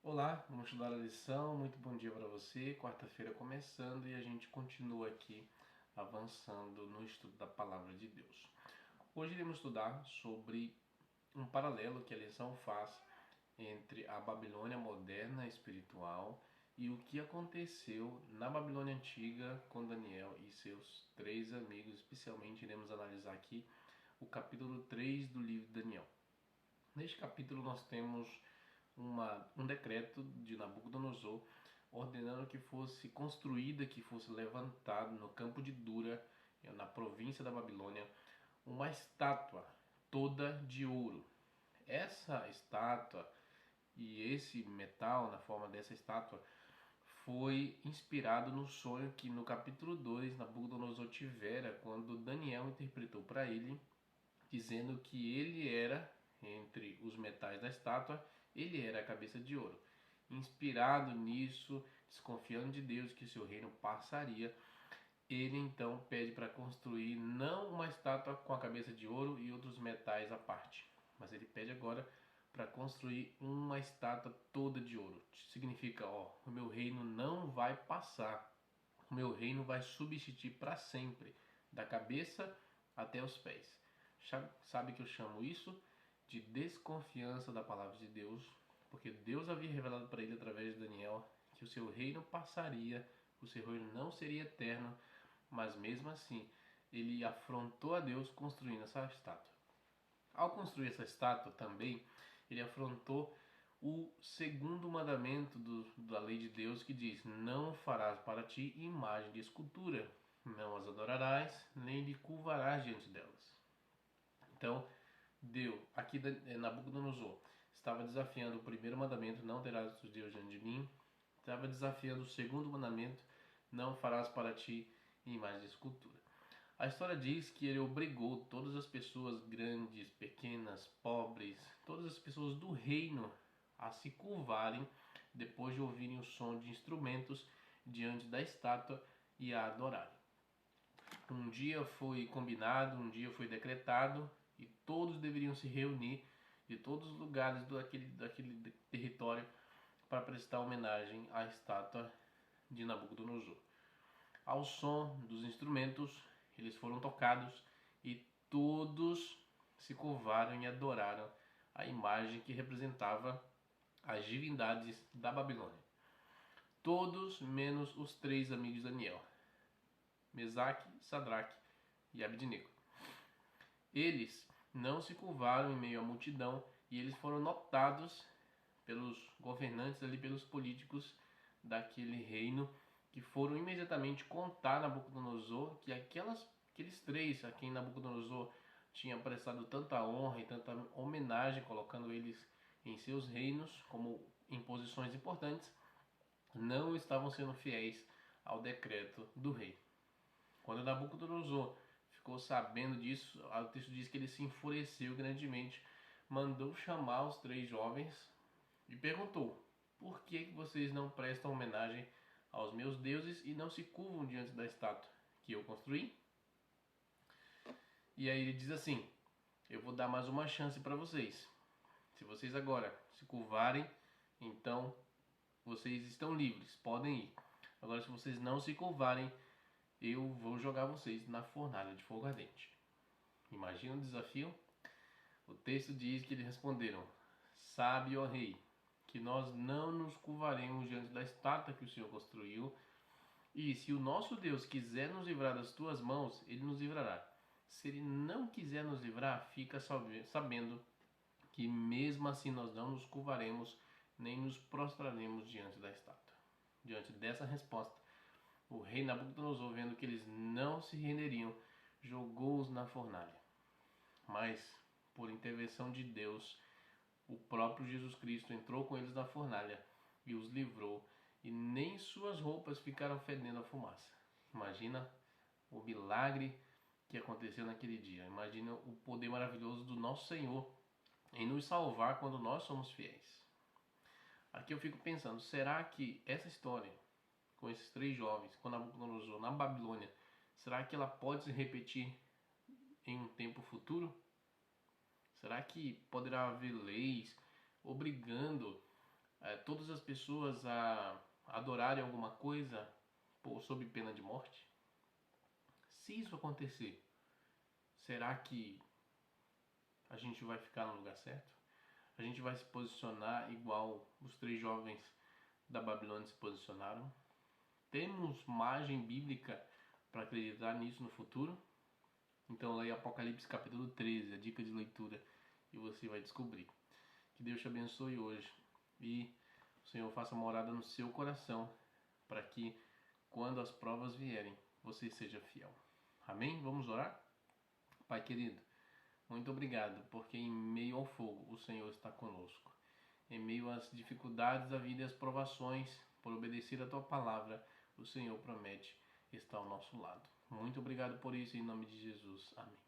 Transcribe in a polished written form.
Olá, vamos estudar a lição. Muito bom dia para você. Quarta-feira começando e a gente continua aqui avançando no estudo da Palavra de Deus. Hoje iremos estudar sobre um paralelo que a lição faz entre a Babilônia moderna espiritual e o que aconteceu na Babilônia antiga com Daniel e seus três amigos. Especialmente iremos analisar aqui o capítulo 3 do livro de Daniel. Neste capítulo nós temos um decreto de Nabucodonosor ordenando que fosse construída, que fosse levantado no campo de Dura, na província da Babilônia, uma estátua toda de ouro. Essa estátua e esse metal na forma dessa estátua foi inspirado no sonho que no capítulo 2 Nabucodonosor tivera quando Daniel interpretou para ele, dizendo que ele era, entre os metais da estátua, ele era a cabeça de ouro. Inspirado nisso, desconfiando de Deus que seu reino passaria, ele então pede para construir não uma estátua com a cabeça de ouro e outros metais à parte, mas ele pede agora para construir uma estátua toda de ouro. Significa, o meu reino não vai passar, o meu reino vai subsistir para sempre, da cabeça até os pés. Sabe que eu chamo isso de desconfiança da palavra de Deus, porque Deus havia revelado para ele através de Daniel que o seu reino passaria, o seu reino não seria eterno, mas mesmo assim ele afrontou a Deus construindo essa estátua. Ao construir essa estátua também, ele afrontou o segundo mandamento da lei de Deus, que diz: não farás para ti imagem de escultura, não as adorarás, nem lhe curvarás diante delas. Então, aqui Nabucodonosor estava desafiando o primeiro mandamento: não terás outros deuses diante de mim. Estava desafiando o segundo mandamento: não farás para ti imagem de escultura. A história diz que ele obrigou todas as pessoas, grandes, pequenas, pobres, todas as pessoas do reino a se curvarem depois de ouvirem o som de instrumentos diante da estátua e a adorarem. Um dia foi combinado, um dia foi decretado e todos deveriam se reunir de todos os lugares daquele território para prestar homenagem à estátua de Nabucodonosor. Ao som dos instrumentos, eles foram tocados e todos se curvaram e adoraram a imagem que representava as divindades da Babilônia. Todos menos os três amigos de Daniel, Mesaque, Sadraque e Abednego. Eles não se curvaram em meio à multidão e eles foram notados pelos governantes ali, pelos políticos daquele reino, que foram imediatamente contar a Nabucodonosor que aqueles três a quem Nabucodonosor tinha prestado tanta honra e tanta homenagem, colocando eles em seus reinos como em posições importantes, não estavam sendo fiéis ao decreto do rei. Quando Nabucodonosor ficou sabendo disso, o texto diz que ele se enfureceu grandemente, mandou chamar os três jovens e perguntou: por que vocês não prestam homenagem aos meus deuses e não se curvam diante da estátua que eu construí? E aí ele diz assim: eu vou dar mais uma chance para vocês. Se vocês agora se curvarem, então vocês estão livres, podem ir. Agora, se vocês não se curvarem, eu vou jogar vocês na fornalha de fogo ardente. Imagina o desafio? O texto diz que eles responderam: sabe, ó rei, que nós não nos curvaremos diante da estátua que o Senhor construiu, e se o nosso Deus quiser nos livrar das tuas mãos, ele nos livrará. Se ele não quiser nos livrar, fica sabendo que mesmo assim nós não nos curvaremos, nem nos prostraremos diante da estátua. Diante dessa resposta, o rei Nabucodonosor, vendo que eles não se renderiam, jogou-os na fornalha. Mas, por intervenção de Deus, o próprio Jesus Cristo entrou com eles na fornalha e os livrou, e nem suas roupas ficaram fedendo a fumaça. Imagina o milagre que aconteceu naquele dia. Imagina o poder maravilhoso do nosso Senhor em nos salvar quando nós somos fiéis. Aqui eu fico pensando, será que essa história com esses três jovens, quando Nabucodonosor na Babilônia, será que ela pode se repetir em um tempo futuro? Será que poderá haver leis obrigando todas as pessoas a adorarem alguma coisa sob pena de morte? Se isso acontecer, será que a gente vai ficar no lugar certo? A gente vai se posicionar igual os 3 jovens da Babilônia se posicionaram? Temos margem bíblica para acreditar nisso no futuro? Então leia Apocalipse capítulo 13, a dica de leitura, e você vai descobrir. Que Deus te abençoe hoje e o Senhor faça morada no seu coração, para que quando as provas vierem, você seja fiel. Amém? Vamos orar? Pai querido, muito obrigado, porque em meio ao fogo o Senhor está conosco. Em meio às dificuldades da vida e às provações, por obedecer a Tua palavra, o Senhor promete estar ao nosso lado. Muito obrigado por isso, em nome de Jesus. Amém.